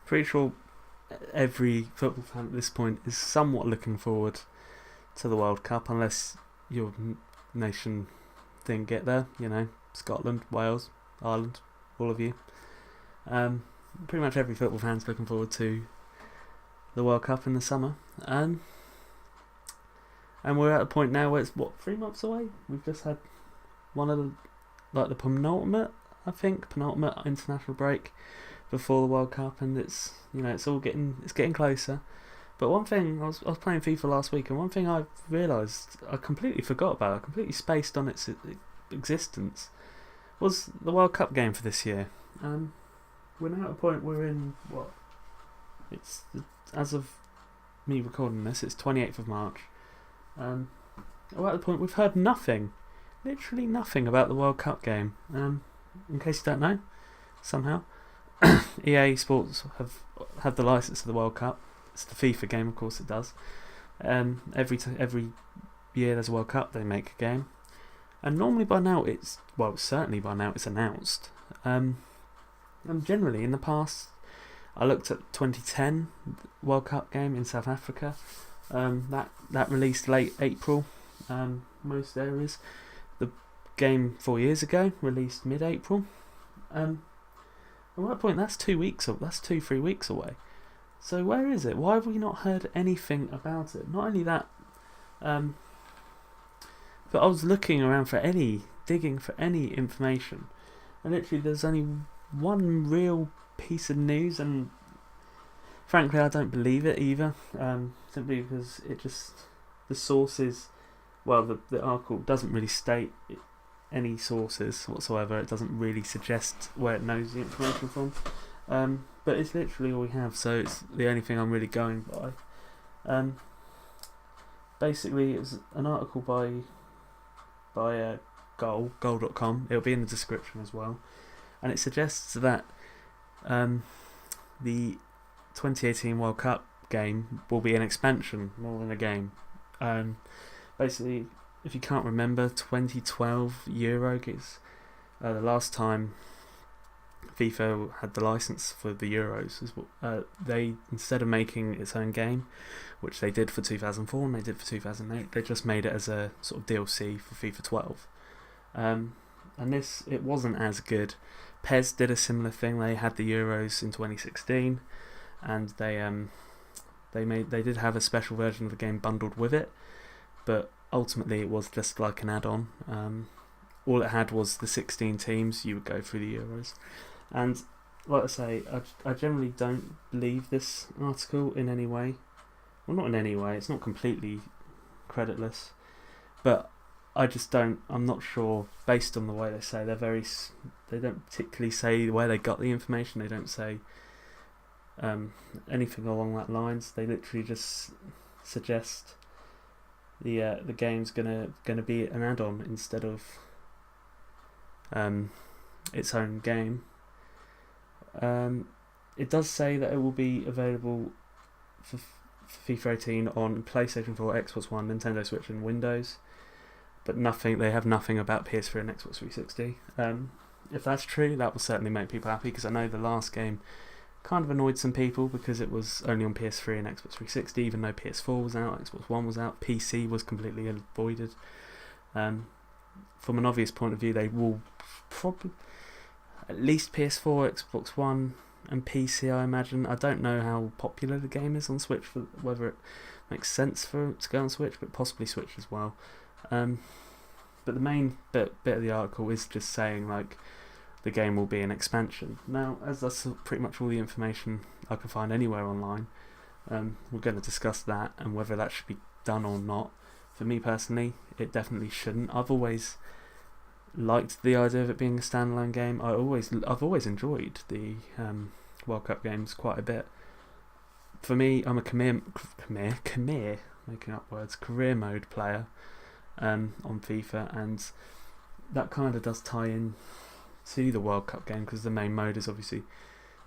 pretty sure every football fan at this point is somewhat looking forward to the World Cup, unless your nation didn't get there. Scotland, Wales, Ireland, all of you. Pretty much every football fan's looking forward to the World Cup in the summer. And we're at a point now where it's 3 months away. We've just had one of the penultimate international break before the World Cup, and it's getting closer. But one thing, I was playing FIFA last week, and one thing I realised I completely forgot about, I completely spaced on its existence, was the World Cup game for this year. We're now at a point we're in as of me recording this, it's 28th of March. We're at the point we've heard nothing, literally nothing about the World Cup game. In case you don't know, somehow EA Sports have had the license to the World Cup. It's the FIFA game, of course it does. Every year there's a World Cup, they make a game, and normally by now certainly by now it's announced. And generally in the past, I looked at 2010 World Cup game in South Africa. That released late April, most areas. The game 4 years ago released mid-April. At that point, that's 3 weeks away. So where is it? Why have we not heard anything about it? Not only that, but I was digging for any information, and literally there's only one real piece of news, and frankly I don't believe it either, simply because the sources, the article doesn't really state any sources whatsoever. It doesn't really suggest where it knows the information from, but it's literally all we have, so it's the only thing I'm really going by. Basically it was an article by goal.com. It'll be in the description as well, and it suggests that the 2018 World Cup game will be an expansion more than a game. Basically, if you can't remember, 2012 Euro is the last time FIFA had the license for the Euros. They, instead of making its own game, which they did for 2004 and they did for 2008, they just made it as a sort of DLC for FIFA 12. And it wasn't as good. PES did a similar thing. They had the Euros in 2016, and they did have a special version of the game bundled with it, but ultimately it was just like an add-on. All it had was the 16 teams. You would go through the Euros, and like I say, I generally don't believe this article in any way. Well, not in any way. It's not completely creditless, but I just don't. I'm not sure. Based on the way they say, they don't particularly say where they got the information. They don't say anything along that lines. They literally just suggest the game's gonna be an add-on instead of its own game. It does say that it will be available for FIFA 18 on PlayStation 4, Xbox One, Nintendo Switch, and Windows. But they have nothing about PS3 and Xbox 360. If that's true, that will certainly make people happy, because I know the last game kind of annoyed some people because it was only on PS3 and Xbox 360, even though PS4 was out, Xbox One was out, PC was completely avoided. From an obvious point of view, they will probably at least PS4, Xbox One, and PC, I imagine. I don't know how popular the game is on Switch, whether it makes sense for it to go on Switch, but possibly Switch as well. But the main bit of the article is just saying the game will be an expansion. Now, as that's pretty much all the information I can find anywhere online, we're going to discuss that and whether that should be done or not. For me personally, it definitely shouldn't. I've always liked the idea of it being a standalone game. I've always enjoyed the World Cup games quite a bit. For me, I'm a career mode player on FIFA, and that kind of does tie in to the World Cup game, because the main mode is obviously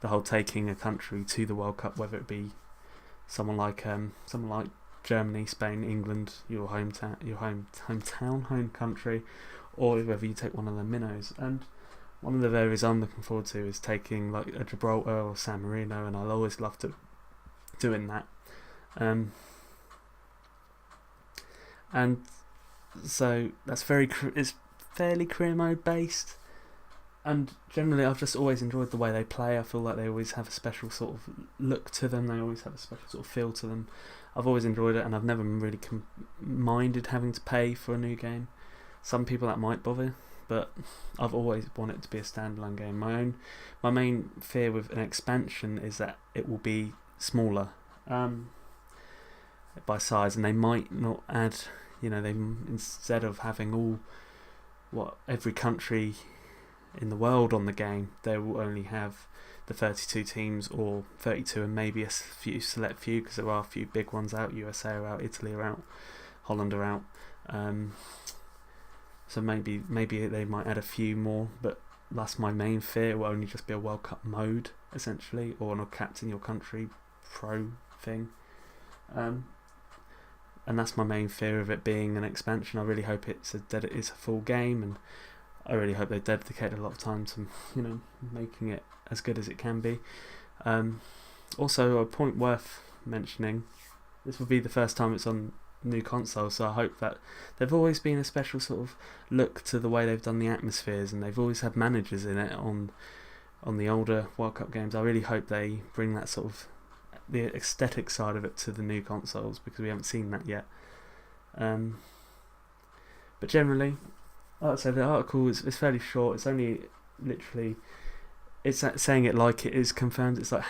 the whole taking a country to the World Cup, whether it be someone like Germany, Spain, England, your hometown, home country, or whether you take one of the minnows. And one of the areas I'm looking forward to is taking like a Gibraltar or San Marino, and I'll always love to doing that. And so that's it's fairly career mode based, and generally I've just always enjoyed the way they play. I feel like they always have a special sort of look to them, they always have a special sort of feel to them. I've always enjoyed it, and I've never really minded having to pay for a new game. Some people that might bother, but I've always wanted it to be a standalone game. My main fear with an expansion is that it will be smaller by size, and they might not add, they instead of having every country in the world on the game, they will only have the 32 teams, or 32 and maybe a select few, because there are a few big ones out. USA are out, Italy are out, Holland are out. So maybe they might add a few more, but that's my main fear. It will only just be a World Cup mode, essentially, or a captain your country pro thing. And that's my main fear of it being an expansion. I really hope that it is a full game, and I really hope they dedicate a lot of time to making it as good as it can be. Also, a point worth mentioning, this will be the first time it's on new console, so I hope that they've always been a special sort of look to the way they've done the atmospheres, and they've always had managers in it on the older World Cup games. I really hope they bring that sort of the aesthetic side of it to the new consoles, because we haven't seen that yet. But generally, like I said, the article is fairly short. It's only literally, it's saying it like it is confirmed. It's like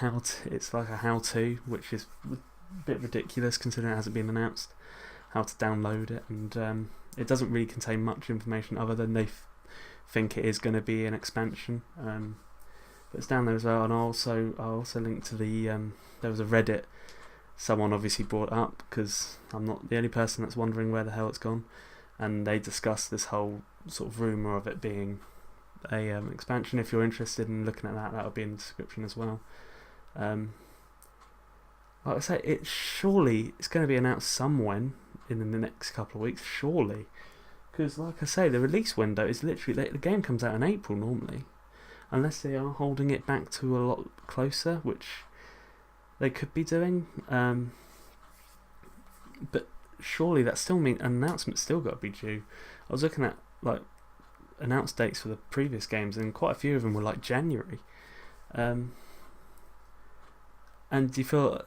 it's like a how-to, which is a bit ridiculous considering it hasn't been announced how to download it, and it doesn't really contain much information other than they think it is going to be an expansion. But it's down there as well, and I'll also link to the there was a Reddit someone obviously brought up, because I'm not the only person that's wondering where the hell it's gone, and they discussed this whole sort of rumour of it being a expansion. If you're interested in looking at that would be in the description as well. Like I say, it's going to be announced somewhen in the next couple of weeks, surely, because like I say, the release window is literally, the game comes out in April normally, unless they are holding it back to a lot closer, which they could be doing. But surely that still means an announcement's still got to be due. I was looking at like announced dates for the previous games, and quite a few of them were like January. And you feel,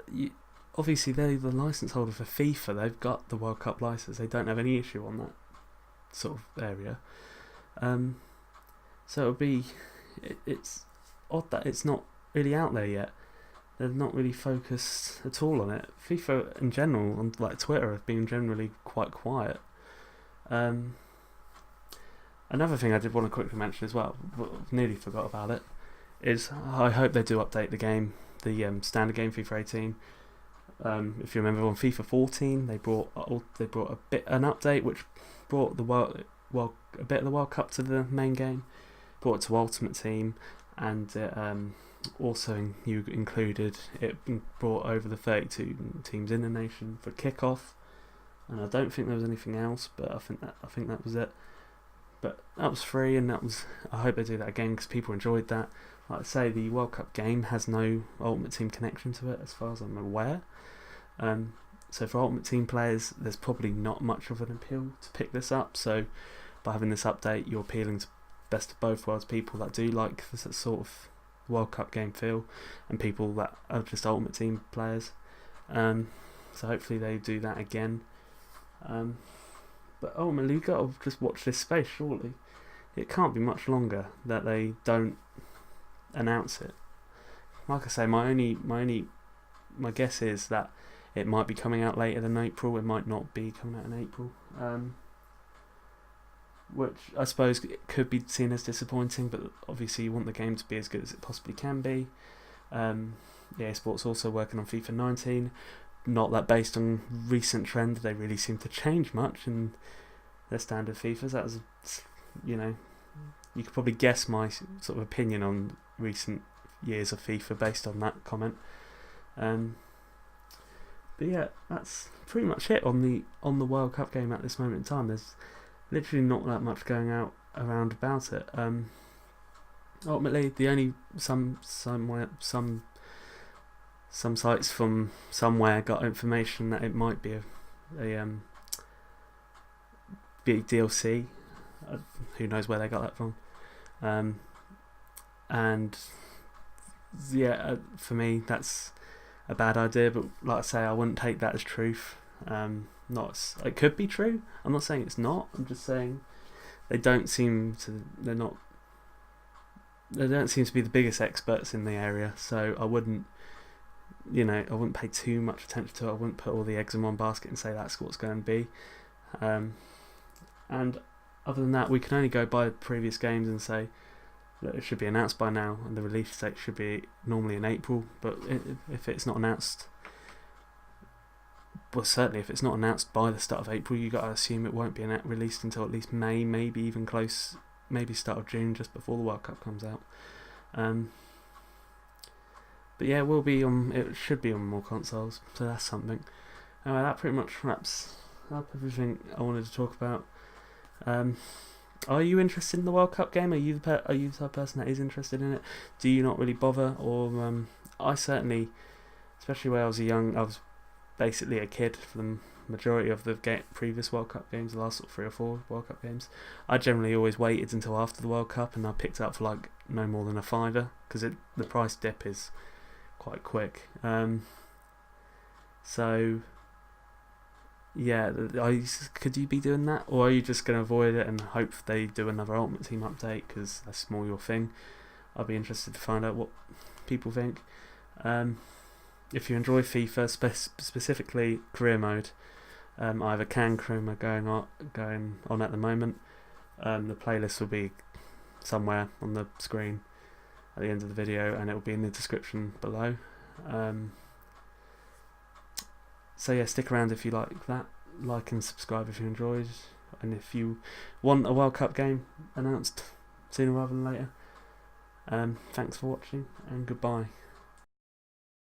obviously they're the license holder for FIFA. They've got the World Cup license. They don't have any issue on that sort of area. So it'll be. It's odd that it's not really out there yet. They're not really focused at all on it. FIFA in general, on like Twitter, have been generally quite quiet. Another thing I did want to quickly mention as well, nearly forgot about it, is I hope they do update the game, the standard game FIFA 18. If you remember on FIFA 14, they brought an update which brought a bit of the World Cup to the main game, brought it to Ultimate Team, and also brought over the 32 teams in the nation for kickoff. And I don't think there was anything else, but I think that was it. But that was free, and I hope they do that again, because people enjoyed that. Like I say, the World Cup game has no Ultimate Team connection to it, as far as I'm aware. So for Ultimate Team players, there's probably not much of an appeal to pick this up. So by having this update, you're appealing to best of both worlds, people that do like this sort of World Cup game feel, and people that are just Ultimate Team players. So hopefully they do that again. But ultimately, you've got to just watch this space, surely. It can't be much longer that they don't announce it. Like I say, my guess is that it might be coming out later than April. It might not be coming out in April. Which I suppose it could be seen as disappointing, but obviously you want the game to be as good as it possibly can be. EA Sports also working on FIFA 19. Not that based on recent trend, they really seem to change much in their standard FIFAs. That was, you could probably guess my sort of opinion on recent years of FIFA based on that comment. But yeah, that's pretty much it on the World Cup game at this moment in time. There's literally not that much going out around about it. ultimately, the only some sites from somewhere got information that it might be be DLC. Who knows where they got that from? And yeah, for me, that's a bad idea. But like I say, I wouldn't take that as truth. It could be true. I'm not saying it's not. I'm just saying they don't seem to. They don't seem to be the biggest experts in the area. So I wouldn't pay too much attention to it. I wouldn't put all the eggs in one basket and say that's what's going to be. And other than that, we can only go by previous games and say that it should be announced by now, and the release date should be normally in April. But if it's not announced, well, certainly if it's not announced by the start of April, you got to assume it won't be released until at least May, maybe even close, maybe start of June, just before the World Cup comes out. But yeah, it should be on more consoles, so that's something. Anyway, that pretty much wraps up everything I wanted to talk about. Are you interested in the World Cup game? Are you the type of person that is interested in it? Do you not really bother? Or I certainly, especially when I was I was basically a kid for the majority of the previous World Cup games, the last sort of 3 or 4 World Cup games. I generally always waited until after the World Cup, and I picked it up for like no more than £5, because the price dip is quite quick. So yeah, could you be doing that, or are you just going to avoid it and hope they do another Ultimate Team update because that's more your thing? I'd be interested to find out what people think. If you enjoy FIFA, specifically career mode, I have a Can career mode going on at the moment. The playlist will be somewhere on the screen at the end of the video, and it will be in the description below. So yeah, stick around if you like that. Like and subscribe if you enjoyed, and if you want a World Cup game announced sooner rather than later. Thanks for watching, and goodbye.